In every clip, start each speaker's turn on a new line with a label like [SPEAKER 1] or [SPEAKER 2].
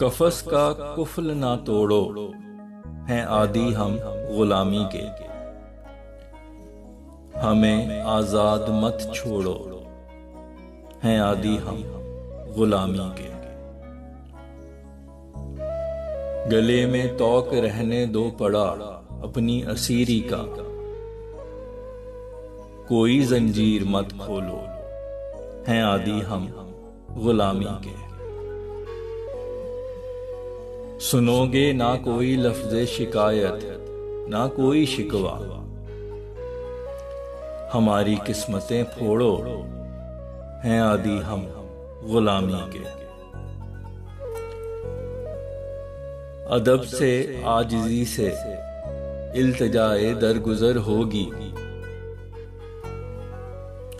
[SPEAKER 1] कफस का कुफल ना तोड़ो, हैं आदी हम गुलामी के। हमें आजाद मत छोड़ो, हैं आदी हम गुलामी के। गले में तौक रहने दो पड़ा अपनी असीरी का, कोई जंजीर मत खोलो, हैं आदी हम गुलामी के। सुनोगे ना कोई लफ्ज़े शिकायत, ना कोई शिकवा, हमारी किस्मतें फोड़ो, हैं आदी हम गुलामी के। अदब से आजिज़ी से इल्तिजाए दरगुजर होगी,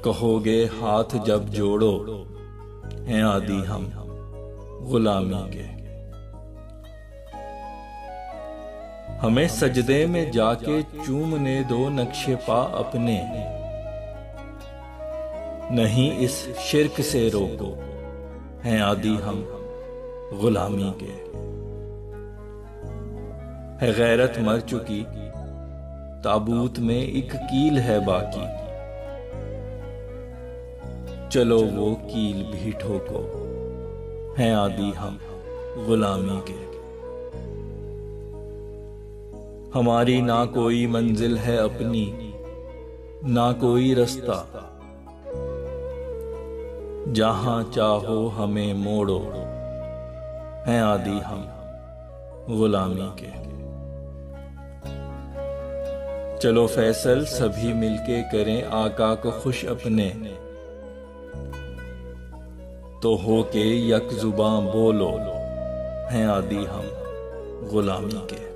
[SPEAKER 1] कहोगे हाथ जब जोड़ो, हैं आदी हम गुलामी के। हमें सजदे में जाके चूमने दो नक्शे पा अपने, नहीं इस शिर्क से रोको, हैं आदी हम गुलामी के। है गैरत मर चुकी, ताबूत में एक कील है बाकी, चलो वो कील भी ठोको, हैं आदी हम गुलामी के। हमारी ना कोई मंजिल है अपनी, ना कोई रास्ता, जहां चाहो हमें मोड़ो, हैं आदी हम गुलामी के। चलो फैसल सभी मिलके करें आका को खुश अपने, तो हो के यक जुबां बोलो, हैं आदी हम गुलामी के।